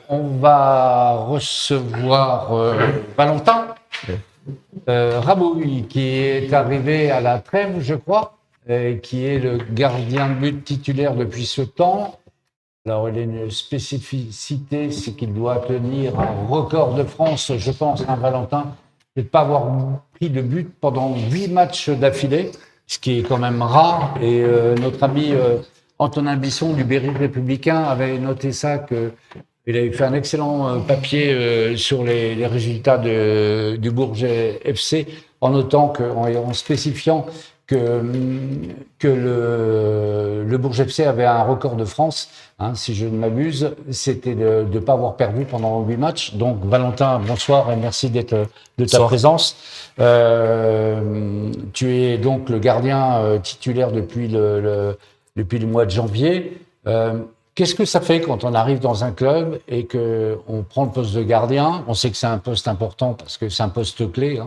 on va recevoir Valentin Rabouille, qui est arrivé à la trêve, je crois, qui est le gardien de but titulaire depuis ce temps. Alors, il y a une spécificité, c'est qu'il doit tenir un record de France, je pense, Valentin, de ne pas avoir pris de but pendant 8 matchs d'affilée, ce qui est quand même rare. Et notre ami Antonin Bisson du Berry Républicain avait noté ça, qu'il avait fait un excellent papier sur les résultats du Bourget FC, en notant en spécifiant que le Bourget FC avait un record de France, si je ne m'abuse, c'était de ne pas avoir perdu pendant 8 matchs. Donc Valentin, bonsoir et merci de ta présence. Tu es donc le gardien titulaire depuis le mois de janvier. Qu'est-ce que ça fait quand on arrive dans un club et qu'on prend le poste de gardien? On sait que c'est un poste important parce que c'est un poste clé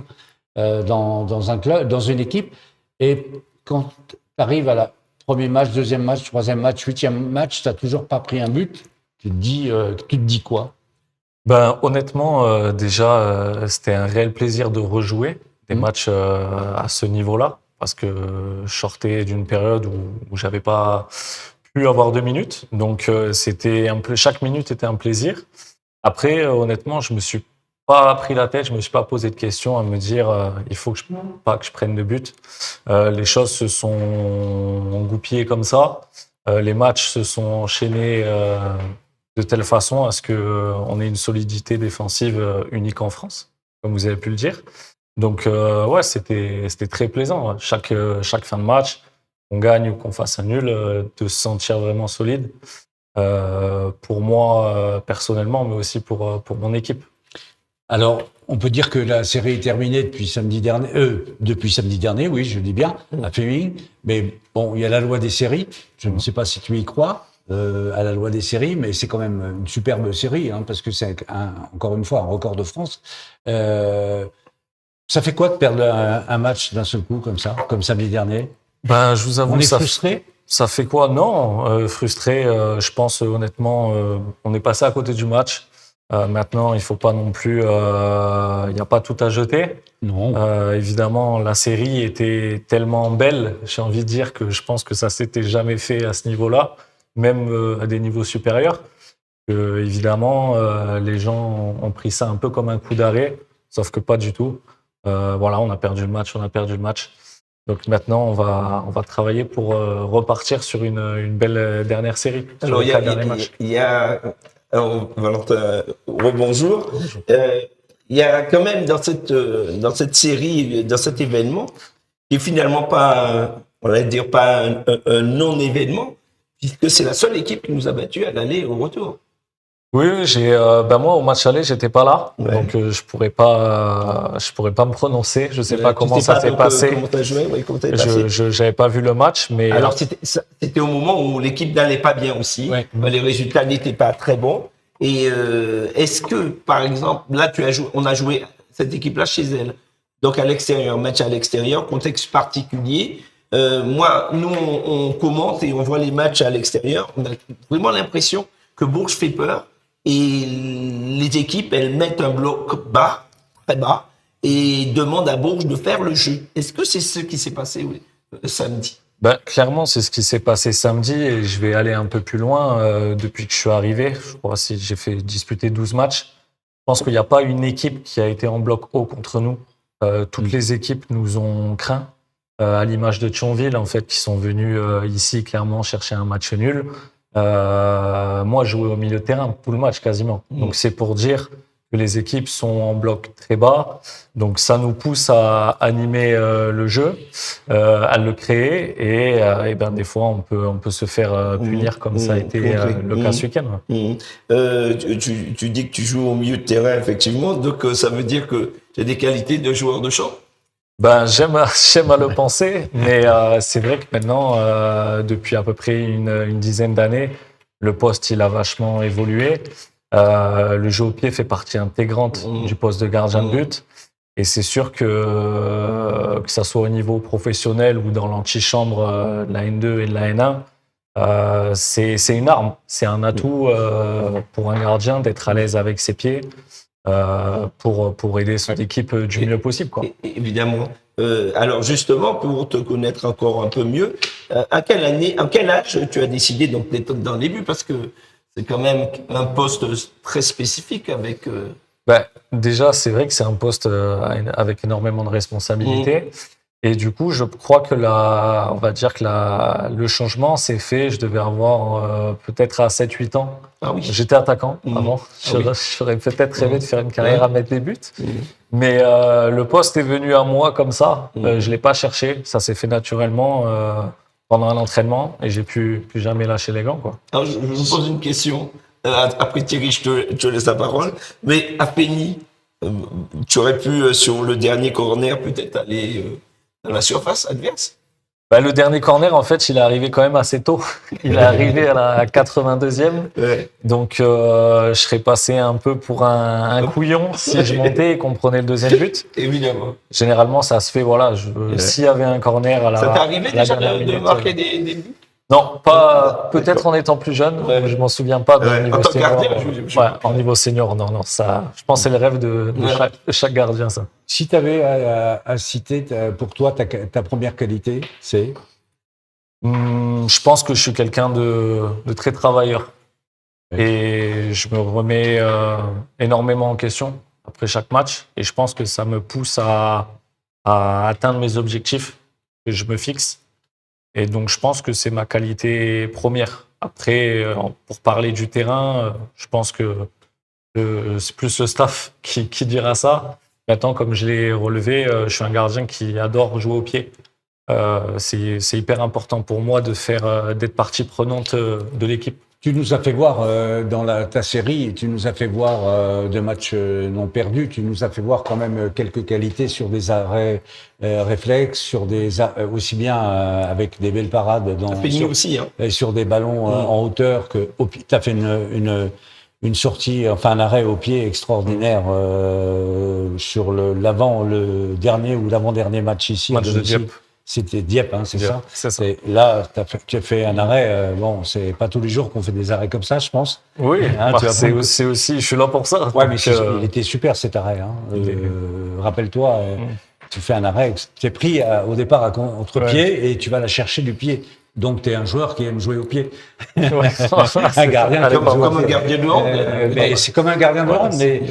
dans un club, dans une équipe. Et quand tu arrives à la premier match, deuxième match, troisième match, huitième match, tu n'as toujours pas pris un but, tu te dis quoi? Honnêtement, déjà, c'était un réel plaisir de rejouer des matchs à ce niveau-là, parce que je sortais d'une période où j'avais pas pu avoir 2 minutes. Donc, chaque minute était un plaisir. Après, honnêtement, je me suis pas pris la tête, je me suis pas posé de questions à me dire il faut que je prenne de but. Les choses se sont engoupillées comme ça. Les matchs se sont enchaînés de telle façon à ce que on ait une solidité défensive unique en France, comme vous avez pu le dire. Donc c'était très plaisant. Chaque fin de match, qu'on gagne ou qu'on fasse un nul, de se sentir vraiment solide. Pour moi personnellement, mais aussi pour mon équipe. Alors, on peut dire que la série est terminée depuis samedi dernier, oui, je dis bien, à Fleming. Mais bon, il y a la loi des séries. Je ne sais pas si tu y crois, à la loi des séries, mais c'est quand même une superbe série, parce que c'est encore une fois un record de France. Ça fait quoi de perdre un match d'un seul coup comme ça, comme samedi dernier? Je vous avoue, on est frustré. Ça fait quoi? Non, frustré. Je pense honnêtement, on est passé à côté du match. Maintenant, il faut pas non plus, il n'y a pas tout à jeter. Non. Évidemment, la série était tellement belle, j'ai envie de dire que je pense que ça s'était jamais fait à ce niveau-là, même à des niveaux supérieurs. Évidemment, les gens ont pris ça un peu comme un coup d'arrêt, sauf que pas du tout. On a perdu le match. Donc maintenant, on va travailler pour repartir sur une belle dernière série. Alors, Valentin, rebonjour. Il y a quand même dans cette série, dans cet événement, qui est finalement pas, un non-événement, puisque c'est la seule équipe qui nous a battus à l'aller et au retour. Oui, moi au match aller, j'étais pas là, donc je pourrais pas me prononcer. Je sais pas comment ça s'est passé. Comment t'as joué, comment t'as passé. J'avais pas vu le match, mais alors c'était au moment où l'équipe n'allait pas bien aussi. Ouais. Les résultats n'étaient pas très bons. Et est-ce que, par exemple, là on a joué cette équipe-là chez elle, donc à l'extérieur, match à l'extérieur, contexte particulier. Nous on commente et on voit les matchs à l'extérieur. On a vraiment l'impression que Bourges fait peur. Et les équipes, elles mettent un bloc bas, très bas, et demandent à Bourges de faire le jeu. Est-ce que c'est ce qui s'est passé samedi? Clairement, c'est ce qui s'est passé samedi, et je vais aller un peu plus loin. Depuis que je suis arrivé, je crois que j'ai fait disputer 12 matchs. Je pense qu'il n'y a pas une équipe qui a été en bloc haut contre nous. Toutes les équipes nous ont craint, à l'image de Thionville, en fait, qui sont venus ici clairement chercher un match nul. Moi, je jouais au milieu de terrain tout le match quasiment. Donc, c'est pour dire que les équipes sont en bloc très bas. Donc, ça nous pousse à animer le jeu, à le créer. Et des fois, on peut se faire punir comme ça a été le cas ce week-end. Tu dis que tu joues au milieu de terrain, effectivement. Donc, ça veut dire que tu as des qualités de joueur de champ? J'aime à le penser, mais c'est vrai que maintenant, depuis à peu près une dizaine d'années, le poste il a vachement évolué. Le jeu au pied fait partie intégrante du poste de gardien de but, et c'est sûr que ça soit au niveau professionnel ou dans l'antichambre de la N2 et de la N1, c'est une arme, c'est un atout pour un gardien d'être à l'aise avec ses pieds pour aider son équipe du mieux possible, quoi. Évidemment. Alors justement, pour te connaître encore un peu mieux, à quel âge tu as décidé donc d'être dans les buts, parce que c'est quand même un poste très spécifique avec. Déjà, c'est vrai que c'est un poste avec énormément de responsabilités. Et du coup, je crois que on va dire que le changement s'est fait. Je devais avoir peut-être à 7-8 ans. Ah oui. J'étais attaquant avant. J'aurais peut-être rêvé de faire une carrière à mettre les buts. Mais le poste est venu à moi comme ça. Je l'ai pas cherché. Ça s'est fait naturellement pendant un entraînement et j'ai plus jamais lâché les gants, quoi. Alors, je vous pose une question. Après Thierry, je te laisse la parole. Mais à Penny, tu aurais pu, sur le dernier corner, peut-être aller dans la surface adverse? Le dernier corner, en fait, il est arrivé quand même assez tôt. Il est arrivé à la 82e. Ouais. Donc, je serais passé un peu pour un couillon si je montais et qu'on prenait le deuxième but. Évidemment. Généralement, ça se fait, voilà. S'il y avait un corner à la. Ça t'est arrivé à la déjà dernière de minute, marquer des buts? Non, pas. Peut-être en étant plus jeune. Ouais. Je m'en souviens pas. Ouais. Niveau En tant que senior, gardien, en niveau senior, non. Ça, je pense que c'est le rêve de chaque gardien, ça. Si tu avais à citer pour toi ta première qualité, c'est Je pense que je suis quelqu'un de très travailleur. Oui. Et je me remets énormément en question après chaque match. Et je pense que ça me pousse à atteindre mes objectifs que je me fixe. Et donc, je pense que c'est ma qualité première. Après, pour parler du terrain, je pense que c'est plus le staff qui dira ça. Maintenant, comme je l'ai relevé, je suis un gardien qui adore jouer au pied. C'est hyper important pour moi d'être partie prenante de l'équipe. Tu nous as fait voir dans ta série, tu nous as fait voir de matchs non perdus, tu nous as fait voir quand même quelques qualités sur des arrêts réflexes, sur aussi bien avec des belles parades sur des ballons en hauteur que tu as fait une sortie, enfin un arrêt au pied extraordinaire sur le dernier ou l'avant-dernier match ici. Match de Dieppe. C'était Dieppe, hein, c'est ça. C'est ça. Et là, tu as fait un arrêt. Bon, c'est pas tous les jours qu'on fait des arrêts comme ça, je pense. Oui, Hein, c'est aussi, je suis là pour ça. Ouais, mais il était super cet arrêt. Hein. Rappelle-toi, tu fais un arrêt, tu es pris au départ à contre-pied et tu vas la chercher du pied. Donc, tu es un joueur qui aime jouer au pied. Un gardien comme un gardien de hand. Mais c'est comme un gardien de hand, mais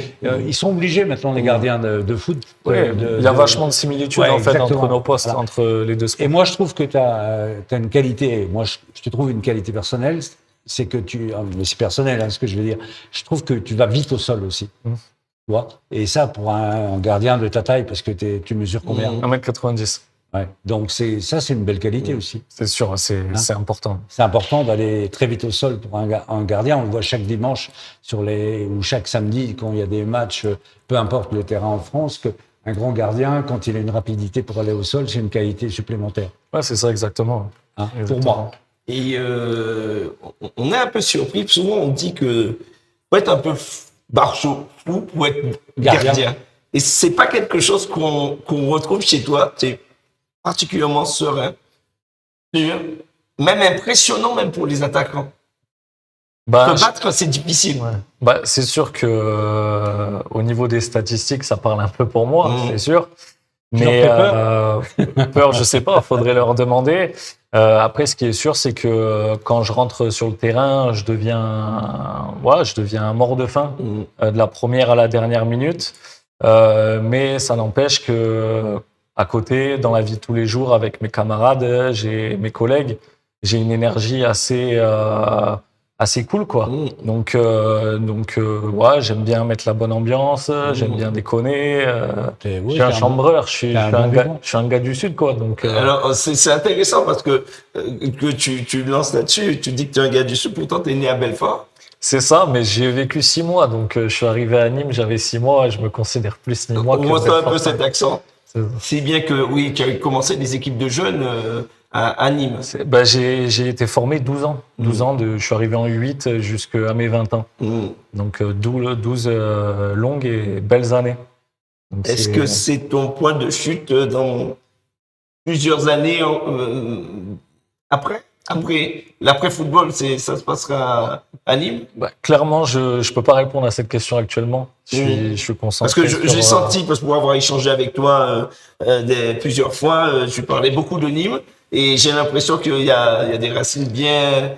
ils sont obligés maintenant, les gardiens de foot. Il y a vachement de similitudes en fait entre nos postes, entre les deux sports. Et moi, je trouve que tu as une qualité, moi, je te trouve une qualité personnelle, c'est que mais c'est personnel, hein, ce que je veux dire. Je trouve que tu vas vite au sol aussi. Tu vois. Et ça, pour un gardien de ta taille, parce que tu mesures combien? 1m90. Ouais. Donc c'est une belle qualité aussi. C'est sûr, c'est important. C'est important d'aller très vite au sol pour un gardien. On le voit chaque dimanche ou chaque samedi quand il y a des matchs, peu importe le terrain en France, qu'un grand gardien, quand il a une rapidité pour aller au sol, c'est une qualité supplémentaire. Ouais, c'est ça exactement. Hein, pour moi. Et on est un peu surpris. Souvent, on dit que faut être un peu barjot, fou pour être gardien. Et c'est pas quelque chose qu'on retrouve chez toi. C'est particulièrement serein, sûr, même impressionnant même pour les attaquants. Se battre, c'est difficile. Ouais. C'est sûr que au niveau des statistiques, ça parle un peu pour moi, c'est sûr. Mais peur, je sais pas, faudrait leur demander. Après, ce qui est sûr, c'est que quand je rentre sur le terrain, je deviens un mort de faim de la première à la dernière minute. Mais ça n'empêche que à côté, dans la vie de tous les jours, avec mes camarades, mes collègues, j'ai une énergie assez cool, quoi. Donc, j'aime bien mettre la bonne ambiance, j'aime bien déconner. Je suis un chambreur, je suis un gars du Sud, quoi. Donc, alors, c'est intéressant parce que tu lances là-dessus, tu dis que tu es un gars du Sud, pourtant tu es né à Belfort. C'est ça, mais j'ai vécu 6 mois, donc je suis arrivé à Nîmes, j'avais 6 mois et je me considère plus Nîmois que Belfort. On voit un peu Belfort. cet accent. C'est bien que, oui, tu as commencé des équipes de jeunes à Nîmes. J'ai été formé 12 ans. 12 ans, je suis arrivé en U8 jusqu'à mes 20 ans. Donc 12 longues et belles années. Est-ce que c'est ton point de chute dans plusieurs années après? Après, l'après-football, ça se passera à Nîmes? Bah, clairement, je peux pas répondre à cette question actuellement. Je suis concentré. Parce que j'ai senti, parce que pour avoir échangé avec toi plusieurs fois, tu parlais beaucoup de Nîmes et j'ai l'impression qu'il y a des racines bien.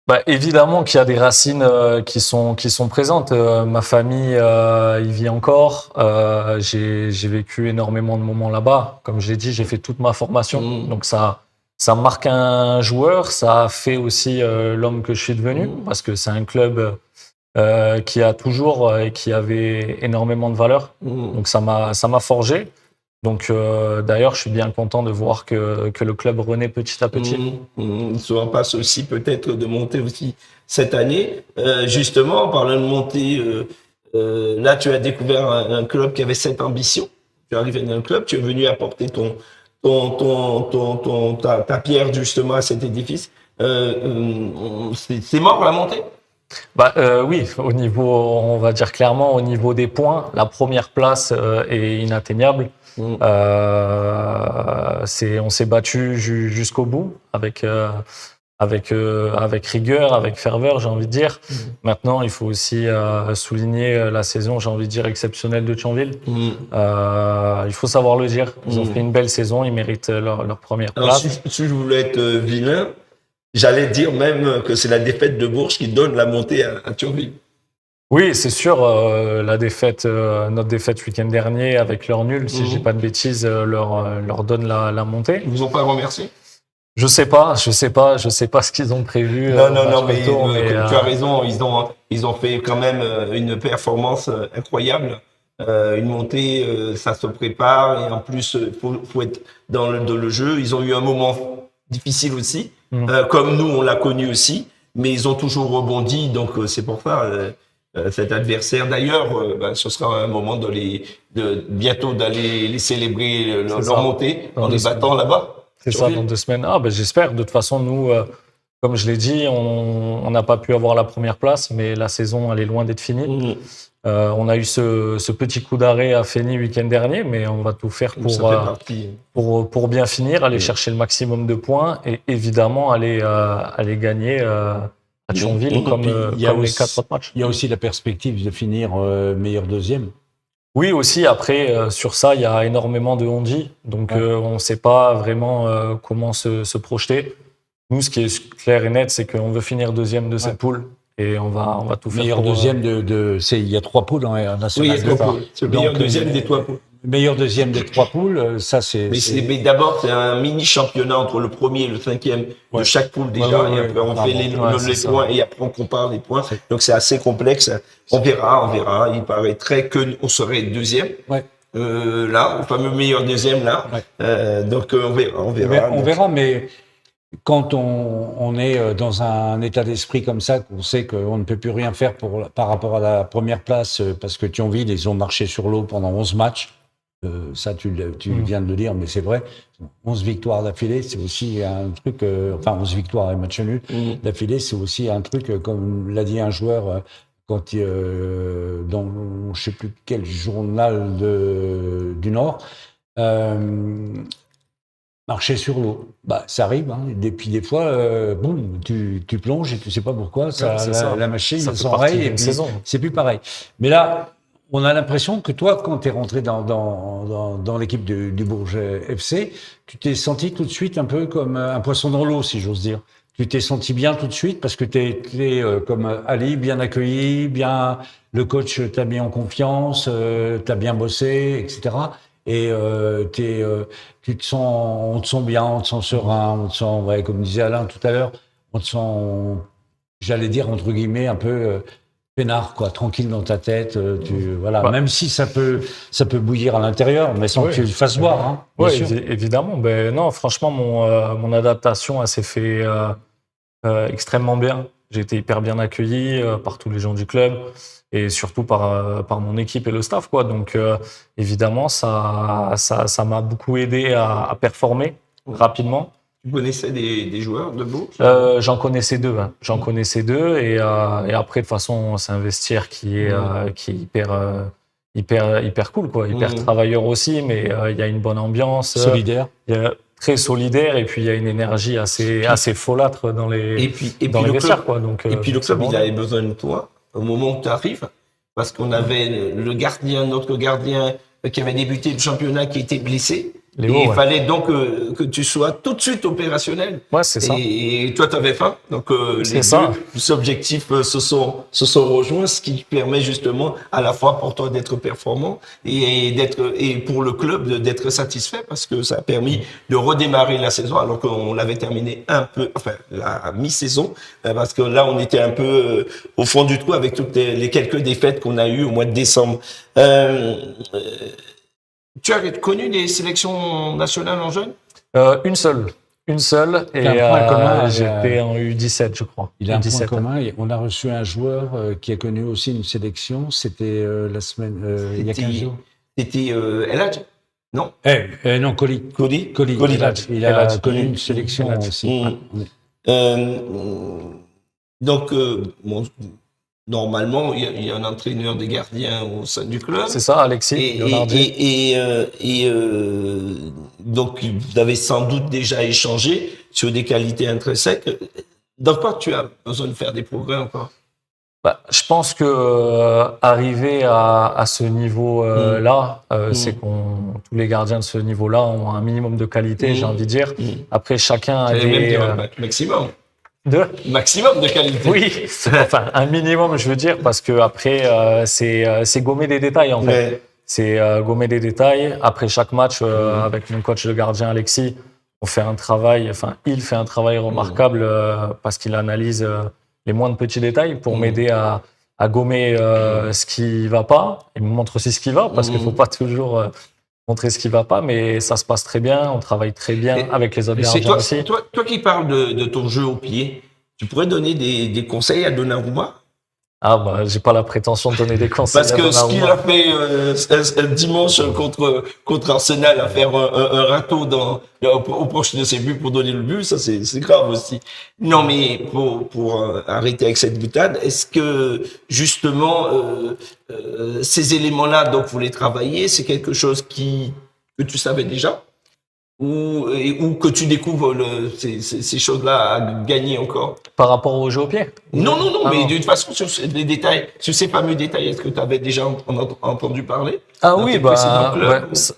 Bah, évidemment qu'il y a des racines qui sont présentes. Ma famille y vit encore. J'ai vécu énormément de moments là-bas. Comme je l'ai dit, j'ai fait toute ma formation. Donc ça marque un joueur. Ça a fait aussi l'homme que je suis devenu parce que c'est un club qui a toujours et qui avait énormément de valeur. Donc ça m'a forgé. Donc d'ailleurs, je suis bien content de voir que le club renaît petit à petit. Il se passe aussi peut-être de monter aussi cette année. Justement, en parlant de monter, là tu as découvert un club qui avait cette ambition. Tu es arrivé dans un club, tu es venu apporter ta pierre justement à cet édifice. C'est mort la montée? Bah oui, au niveau, on va dire clairement, au niveau des points, la première place est inatteignable. On s'est battu jusqu'au bout avec rigueur, avec ferveur, j'ai envie de dire. Maintenant, il faut aussi souligner la saison, j'ai envie de dire, exceptionnelle de Thionville. Il faut savoir le dire. Ils ont fait une belle saison, ils méritent leur première place. Alors, si je voulais être vilain, j'allais dire même que c'est la défaite de Bourges qui donne la montée à Thionville. Oui, c'est sûr. Notre défaite le week-end dernier avec leur nul, si je dis pas de bêtises, leur donne la montée. Ils vous ont pas remercié? Je sais pas ce qu'ils ont prévu. Non, mais tu as raison. Ils ont fait quand même une performance incroyable. Une montée, ça se prépare et en plus, faut être dans le jeu. Ils ont eu un moment difficile aussi, comme nous on l'a connu aussi, mais ils ont toujours rebondi. Donc c'est pour ça. Cet adversaire. D'ailleurs, ce sera un moment bientôt d'aller les célébrer leur montée en les battant là-bas. C'est ça, dans 2 semaines. J'espère. De toute façon, nous, comme je l'ai dit, on n'a pas pu avoir la première place, mais la saison, elle est loin d'être finie. On a eu ce petit coup d'arrêt à Fény week-end dernier, mais on va tout faire pour bien finir, aller chercher le maximum de points et évidemment aller gagner à Thionville comme les 4 autres matchs. Il y a aussi la perspective de finir meilleur deuxième. Oui, aussi. Après, sur ça, il y a énormément de on-dit. Donc, on ne sait pas vraiment comment se projeter. Nous, ce qui est clair et net, c'est qu'on veut finir deuxième de cette poule. Et on va tout faire meilleur pour... deuxième il y a 3 poules en national. Oui, il y a 3 poules. C'est le meilleur deuxième des 3 poules. Meilleur deuxième des 3 poules, ça c'est... Mais d'abord, c'est un mini-championnat entre le premier et le 5e de chaque poule déjà. Et après, on fait les points et après, on compare les points. Donc, c'est assez complexe. On verra. Il paraîtrait qu'on serait deuxième. Là, au fameux meilleur deuxième, là. Donc, on verra. On verra, mais quand on est dans un état d'esprit comme ça, qu'on sait qu'on ne peut plus rien faire par rapport à la première place, parce que Thionville, ils ont marché sur l'eau pendant 11 matchs. Ça, tu viens de le dire, mais c'est vrai. 11 victoires d'affilée, c'est aussi un truc... 11 victoires et match nul d'affilée, c'est aussi un truc, comme l'a dit un joueur quand dans je sais plus quel journal du Nord, marcher sur l'eau. Ça arrive, hein. Et puis des fois, tu plonges et tu sais pas pourquoi, la machine s'enraye et puis c'est plus pareil. Mais là, on a l'impression que toi, quand tu es rentré dans l'équipe du Bourges FC, tu t'es senti tout de suite un peu comme un poisson dans l'eau, si j'ose dire. Tu t'es senti bien tout de suite parce que tu es comme Ali, bien accueilli, le coach t'a mis en confiance, t'as bien bossé, etc. Et on te sent bien, on te sent serein, on te sent, comme disait Alain tout à l'heure, on te sent, j'allais dire entre guillemets, un peu peinard, quoi, tranquille dans ta tête. Même si ça peut bouillir à l'intérieur, mais sans que tu le fasses voir. Hein, oui, évidemment. Non, franchement, mon adaptation, elle s'est fait extrêmement bien. J'ai été hyper bien accueilli par tous les gens du club et surtout par mon équipe et le staff, quoi. Donc, évidemment, ça m'a beaucoup aidé à performer rapidement. Tu connaissais des joueurs de Bourges? J'en connaissais 2. Hein. J'en connaissais 2 et après, de toute façon, c'est un vestiaire qui est hyper cool, quoi. Hyper travailleur aussi, mais il y a une bonne ambiance. Solidaire. très solidaire et puis il y a une énergie assez folâtre dans les vestiaires, quoi. Donc, et puis le club, bon. il avait besoin de toi au moment où tu arrives, parce qu'on avait notre gardien qui avait débuté le championnat qui était blessé. Léo, et il ouais. fallait donc que tu sois tout de suite opérationnel. Ouais, c'est ça. Et toi, tu avais faim. Donc, les deux objectifs se sont rejoints, ce qui permet justement à la fois pour toi d'être performant et pour le club d'être satisfait, parce que ça a permis de redémarrer la saison alors qu'on l'avait terminé un peu, enfin, la mi-saison, parce que là, on était un peu au fond du trou avec toutes les quelques défaites qu'on a eues au mois de décembre. Tu as connu des sélections nationales en jeune? Une seule. Et j'étais en U17, je crois. Il a un U17. point commun. On a reçu un joueur qui a connu aussi une sélection. C'était la semaine, il y a 15 jours. C'était Eladj? Non? Non, Koli. Koli. Il a connu une sélection aussi. Donc, bon, normalement, il y a un entraîneur des gardiens au sein du club. C'est ça, Alexis. Donc, vous avez sans doute déjà échangé sur des qualités intrinsèques. Dans quoi tu as besoin de faire des progrès encore? Je pense que arriver à ce niveau-là, c'est tous les gardiens de ce niveau-là ont un minimum de qualité, j'ai envie de dire. Après, chacun a maximum. Maximum de qualité. Oui, enfin un minimum, je veux dire, parce que après c'est gommer des détails en fait. Ouais. C'est gommer des détails. Après chaque match, avec mon coach de gardien Alexis, il fait un travail remarquable parce qu'il analyse les moindres petits détails pour m'aider à gommer ce qui va pas. Il me montre aussi ce qui va parce qu'il faut pas toujours montrer ce qui va pas, mais ça se passe très bien, on travaille très bien avec les autres gardiens aussi. Toi qui parles de ton jeu au pied, tu pourrais donner des conseils à Donnarumma? J'ai pas la prétention de donner des conseils. Parce que ce qu'il a fait dimanche contre Arsenal, à faire un râteau au proche de ses buts pour donner le but, ça c'est grave aussi. Non, mais pour arrêter avec cette boutade, est-ce que justement ces éléments-là, donc vous les travaillez, c'est quelque chose que tu savais déjà? Ou que tu découvres ces choses-là à gagner encore? Par rapport au jeu au pied? Non, mais d'une façon, sur les détails, sur ces fameux détails, est-ce que tu avais déjà entendu parler? Oui,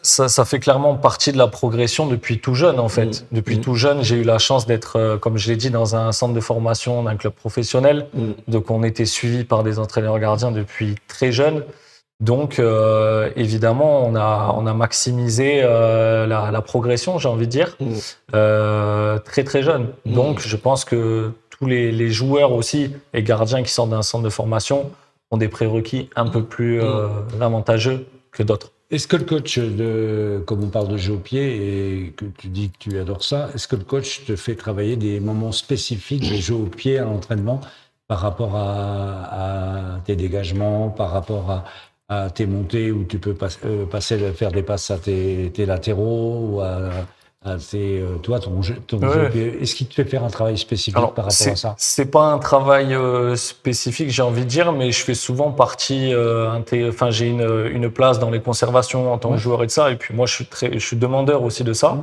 ça fait clairement partie de la progression depuis tout jeune, en fait. Depuis tout jeune, j'ai eu la chance d'être, comme je l'ai dit, dans un centre de formation d'un club professionnel. Donc, on était suivi par des entraîneurs gardiens depuis très jeune. Donc, évidemment, on a maximisé la progression, j'ai envie de dire, très très jeune. Donc, je pense que tous les joueurs aussi et gardiens qui sortent d'un centre de formation ont des prérequis un peu plus avantageux que d'autres. Est-ce que le coach, comme on parle de jeu au pied et que tu dis que tu adores ça, est-ce que le coach te fait travailler des moments spécifiques de jeu au pied à l'entraînement par rapport à tes dégagements, par rapport à tes montées où tu peux faire des passes à tes latéraux ou ton jeu au pied. Est-ce qu'il te fait faire un travail spécifique par rapport à ça? C'est pas un travail spécifique, j'ai envie de dire, mais je fais souvent partie. J'ai une place dans les conservations en tant que joueur et de ça. Et puis moi, je suis demandeur aussi de ça.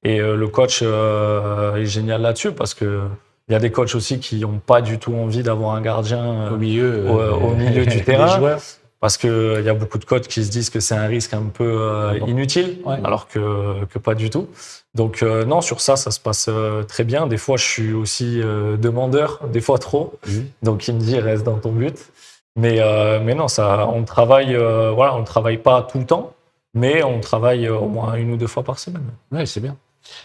Et le coach est génial là-dessus parce que il y a des coachs aussi qui n'ont pas du tout envie d'avoir un gardien au milieu du terrain. Parce qu'il y a beaucoup de coachs qui se disent que c'est un risque un peu inutile, alors que pas du tout. Donc non, sur ça se passe très bien. Des fois, je suis aussi demandeur, des fois trop. Donc il me dit reste dans ton but. Mais non, on travaille. On ne travaille pas tout le temps, mais on travaille au moins 1 ou 2 fois par semaine. Oui, c'est bien.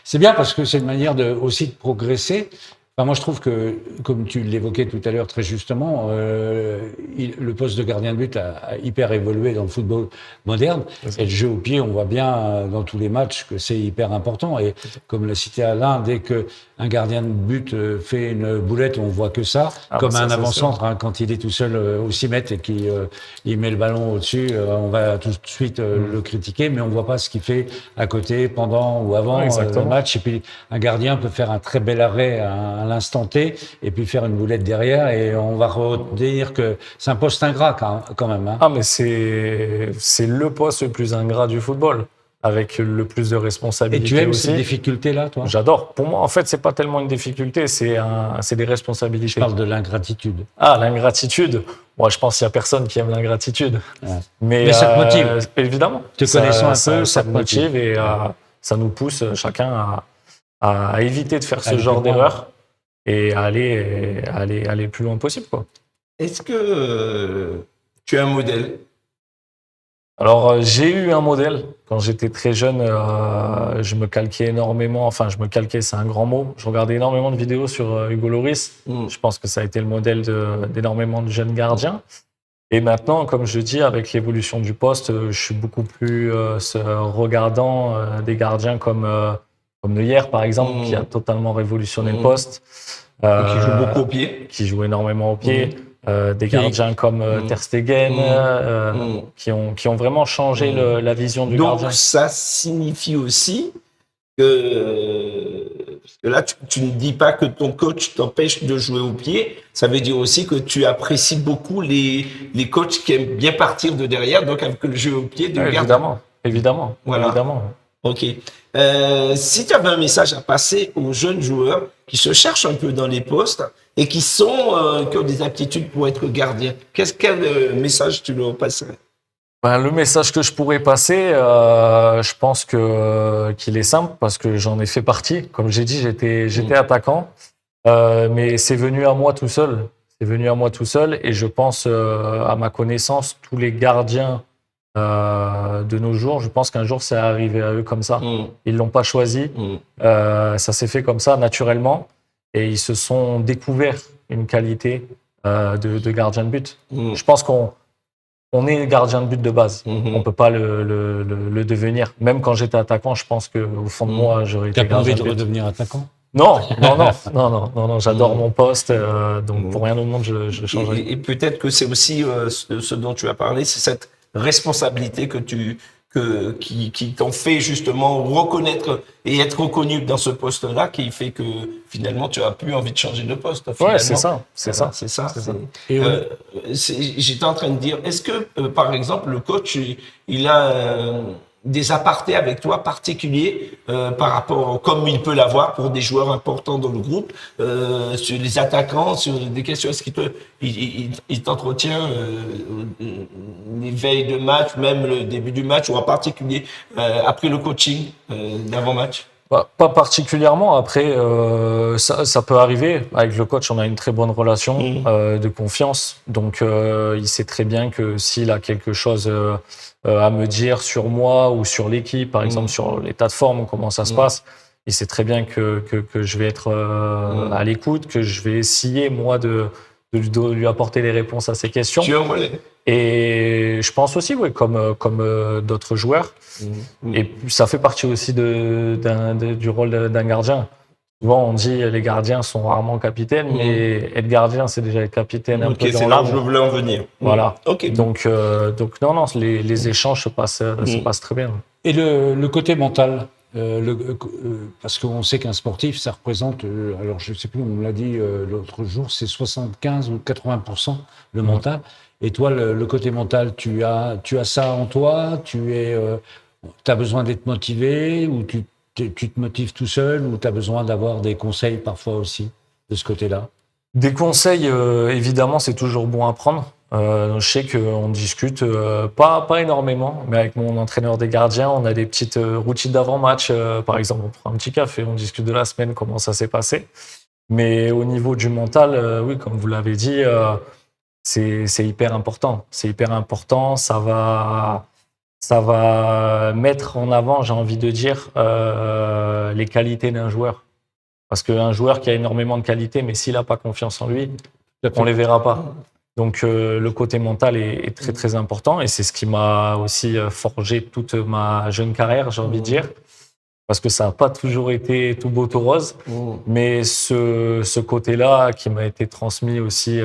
C'est bien parce que c'est une manière aussi de progresser. Enfin, moi, je trouve que, comme tu l'évoquais tout à l'heure très justement, le poste de gardien de but a hyper évolué dans le football moderne. Et le jeu au pied, on voit bien dans tous les matchs que c'est hyper important. Et comme l'a cité Alain, dès qu'un gardien de but fait une boulette, on voit que ça. Comme un avant-centre, quand il est tout seul au 6 mètres et qu'il met le ballon au-dessus, on va tout de suite le critiquer, mais on voit pas ce qu'il fait à côté, pendant ou avant le match. Et puis, un gardien peut faire un très bel arrêt à l'instant T et puis faire une boulette derrière et on va dire que c'est un poste ingrat quand même. Hein. Mais c'est le poste le plus ingrat du football. avec le plus de Et responsabilités tu aimes aussi. cette difficulté-là, toi? J'adore. Pour moi, en fait, c'est pas tellement une difficulté, c'est des Je responsabilités. parle de l'ingratitude. Ah, l'ingratitude. Moi, je pense qu'il y a personne qui aime l'ingratitude. Ouais. Mais ça te motive. Évidemment. Te connaissant un peu, ça te motive et ça nous pousse chacun à éviter de faire ce Aller genre plus loin. d'erreur et à aller le plus loin possible, quoi. Est-ce que tu as un modèle? Alors, j'ai eu un modèle. Quand j'étais très jeune, je me calquais énormément. Enfin, je me calquais, c'est un grand mot. Je regardais énormément de vidéos sur Hugo Lloris. Je pense que ça a été le modèle d'énormément de jeunes gardiens. Et maintenant, comme je dis, avec l'évolution du poste, je suis beaucoup plus regardant des gardiens comme Neuer, par exemple, qui a totalement révolutionné le poste. Qui joue beaucoup au pied. Qui joue énormément au pied. Des gardiens comme Ter Stegen, qui ont vraiment changé la vision du gardien. Donc, ça signifie aussi que, parce que là, tu ne dis pas que ton coach t'empêche de jouer au pied. Ça veut dire aussi que tu apprécies beaucoup les coachs qui aiment bien partir de derrière, donc avec le jeu au pied du gardien. Évidemment. Voilà. Évidemment. Ok. Si tu avais un message à passer aux jeunes joueurs qui se cherchent un peu dans les postes et qui ont des aptitudes pour être gardiens, quel message tu leur passerais? Le message que je pourrais passer, je pense qu'il est simple parce que j'en ai fait partie. Comme j'ai dit, j'étais attaquant, mais c'est venu à moi tout seul. C'est venu à moi tout seul et je pense, à ma connaissance, tous les gardiens de nos jours, je pense qu'un jour c'est arrivé à eux comme ça. Ils l'ont pas choisi, ça s'est fait comme ça naturellement et ils se sont découverts une qualité de gardien de but. Je pense qu'on est gardien de but de base. On peut pas le devenir. Même quand j'étais attaquant, je pense qu'au fond de moi, j'aurais été Tu n'as pas envie gardien de de but. redevenir attaquant? Non, j'adore mon poste, donc pour rien au monde, je changerais. Et peut-être que c'est aussi ce dont tu as parlé, c'est cette responsabilité qui t'ont fait justement reconnaître et être reconnu dans ce poste-là, qui fait que finalement tu as plus envie de changer de poste. Ouais, c'est ça. Et j'étais en train de dire, est-ce que par exemple le coach il a des apartés avec toi particuliers par rapport, comme il peut l'avoir pour des joueurs importants dans le groupe, sur les attaquants, sur des questions, est-ce qu'il t'entretient les veilles de match, même le début du match, ou en particulier après le coaching d'avant-match? Pas particulièrement. Après, ça peut arriver. Avec le coach, on a une très bonne relation de confiance. Donc, il sait très bien que s'il a quelque chose à me dire sur moi ou sur l'équipe, par exemple sur l'état de forme ou comment ça se passe, il sait très bien que je vais être à l'écoute, que je vais essayer, moi, de lui apporter les réponses à ses questions. Et je pense aussi, oui, comme d'autres joueurs. Et ça fait partie aussi du rôle d'un gardien. Souvent, on dit les gardiens sont rarement capitaines, mais être gardien, c'est déjà être capitaine un peu dans l'âme. Je voulais en venir. Voilà. Okay. Donc non, les échanges se passent très bien. Et le côté mental, parce qu'on sait qu'un sportif, ça représente, alors je ne sais plus, on me l'a dit l'autre jour, c'est 75 ou 80% le mental. Et toi, le côté mental, tu as ça en toi, t'as besoin d'être motivé, ou tu te motives tout seul, ou tu as besoin d'avoir des conseils parfois aussi de ce côté-là? Des conseils, évidemment, c'est toujours bon à prendre. Je sais qu'on discute, pas énormément, mais avec mon entraîneur des gardiens, on a des petites routines d'avant-match. Par exemple, on prend un petit café, on discute de la semaine, comment ça s'est passé. Mais au niveau du mental, oui, comme vous l'avez dit, c'est hyper important. C'est hyper important. Ça va mettre en avant, j'ai envie de dire, les qualités d'un joueur. Parce qu'un joueur qui a énormément de qualités, mais s'il n'a pas confiance en lui, on ne les verra pas. Donc le côté mental est très très important et c'est ce qui m'a aussi forgé toute ma jeune carrière, j'ai envie de dire. Parce que ça n'a pas toujours été tout beau, tout rose. Mais ce côté-là qui m'a été transmis aussi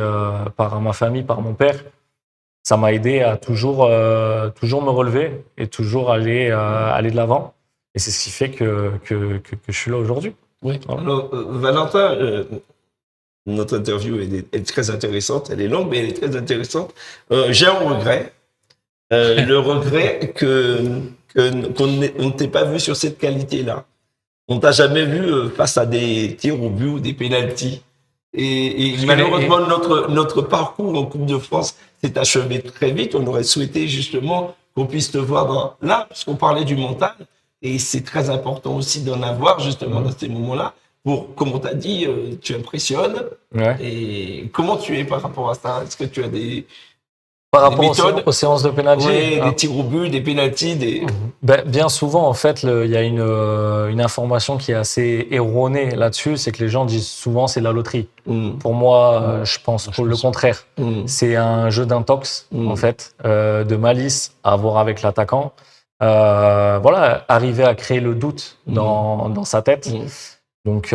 par ma famille, par mon père, ça m'a aidé à toujours me relever et toujours aller de l'avant. Et c'est ce qui fait que je suis là aujourd'hui. Oui. Alors, Valentin, notre interview est très intéressante. Elle est longue, mais elle est très intéressante. J'ai un regret. Le regret que qu'on ne t'ait pas vu sur cette qualité-là. On t'a jamais vu face à des tirs au but ou des pénaltys. Et malheureusement, notre parcours en Coupe de France s'est achevé très vite. On aurait souhaité justement qu'on puisse te voir là, parce qu'on parlait du mental. Et c'est très important aussi d'en avoir justement dans ces moments-là. Comme on t'a dit, tu impressionnes. Ouais. Et comment tu es par rapport à ça? Est-ce que tu as Par rapport méthodes aux séances de pénalty, des tirs au but, des pénaltys, bien souvent, en fait, il y a une information qui est assez erronée là-dessus, c'est que les gens disent souvent c'est la loterie. Pour moi, je pense le contraire. C'est un jeu d'intox, en fait, de malice à avoir avec l'attaquant. Voilà, arriver à créer le doute dans sa tête. Donc,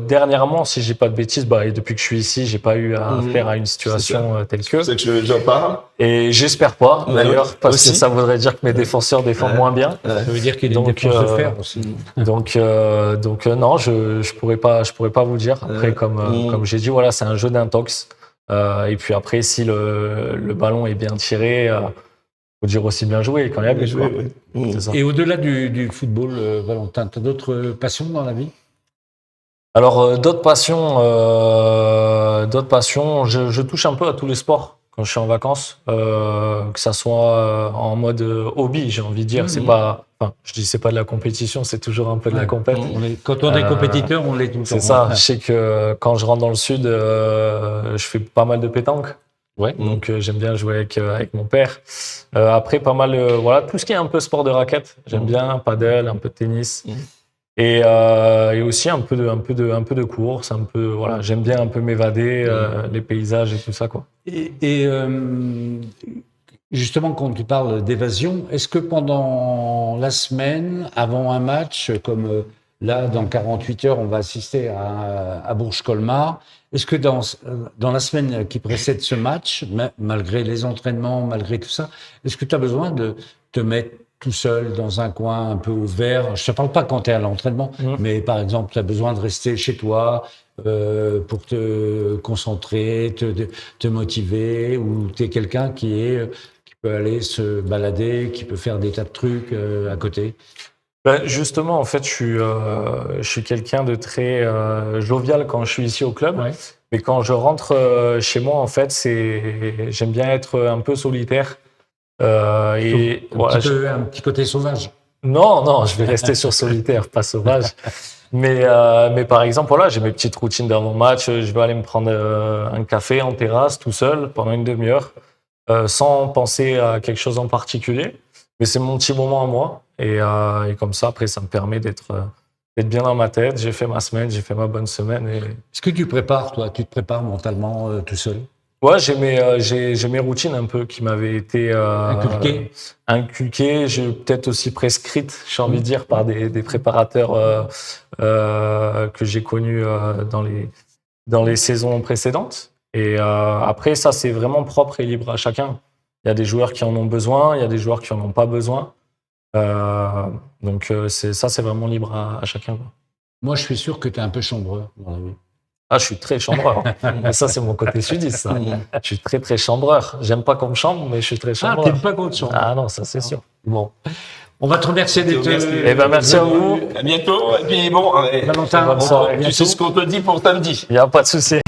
dernièrement, si j'ai pas de bêtises, et depuis que je suis ici, j'ai pas eu à faire à une situation telle que. C'est que j'en parle. Et j'espère pas, d'ailleurs, parce que ça voudrait dire que mes défenseurs défendent moins bien. Ça veut dire qu'il y a une dépense de fer aussi. Donc non, je pourrais pas vous dire. Après, comme j'ai dit, voilà, c'est un jeu d'intox. Et puis après, si le ballon est bien tiré, faut dire aussi bien joué quand il y a but. C'est ça. Et au-delà du football, Valentin, tu as d'autres passions dans la vie? Alors, d'autres passions, je touche un peu à tous les sports quand je suis en vacances, que ça soit en mode hobby, j'ai envie de dire. C'est pas, je dis c'est pas de la compétition, c'est toujours un peu de la compète. Quand on est compétiteur, on l'est tout le temps. C'est ça. Je sais que quand je rentre dans le sud, je fais pas mal de pétanque. Ouais. Donc j'aime bien jouer avec mon père. Après pas mal, voilà, tout ce qui est un peu sport de raquette, j'aime bien, paddle, un peu de tennis. Et aussi un peu de course, voilà, j'aime bien un peu m'évader, les paysages et tout ça, quoi. Et justement, quand tu parles d'évasion, est-ce que pendant la semaine, avant un match, comme là, dans 48 heures, on va assister à Bourges-Colmar, est-ce que dans la semaine qui précède ce match, malgré les entraînements, malgré tout ça, est-ce que tu as besoin de te mettre tout seul dans un coin un peu ouvert? Je ne te parle pas quand tu es à l'entraînement, mais par exemple, tu as besoin de rester chez toi pour te concentrer, te motiver, ou tu es quelqu'un qui peut aller se balader, qui peut faire des tas de trucs à côté? Justement, en fait, je suis quelqu'un de très jovial quand je suis ici au club. Ouais. Mais quand je rentre chez moi, en fait, j'aime bien être un peu solitaire. Un petit côté sauvage. Non, je vais rester sur solitaire, pas sauvage. Mais par exemple, voilà, j'ai mes petites routines d'avant match. Je vais aller me prendre un café en terrasse tout seul pendant une demi-heure, sans penser à quelque chose en particulier. Mais c'est mon petit moment à moi. Et comme ça, après, ça me permet d'être bien dans ma tête. J'ai fait ma semaine, j'ai fait ma bonne semaine. Est-ce que tu prépares, toi? Tu te prépares mentalement tout seul? Ouais, j'ai mes routines un peu qui m'avaient été inculquées. J'ai peut-être aussi prescrites, j'ai envie de dire, par des préparateurs que j'ai connus dans les saisons précédentes. Et après, ça, c'est vraiment propre et libre à chacun. Il y a des joueurs qui en ont besoin, il y a des joueurs qui en ont pas besoin. Donc c'est vraiment libre à chacun. Moi, je suis sûr que tu es un peu chambreur dans la vie. Ah, je suis très chambreur. Ça, c'est mon côté sudiste. Ça. Je suis très, très chambreur. J'aime pas qu'on me chambre, mais je suis très chambreur. Ah, t'aimes pas qu'on te chambre? Ah non, ça, c'est sûr. Bon. On va te remercier d'être... merci à vous. À bientôt. Et puis bon, Valentin, tu sais ce qu'on te dit pour samedi. Il n'y a pas de souci.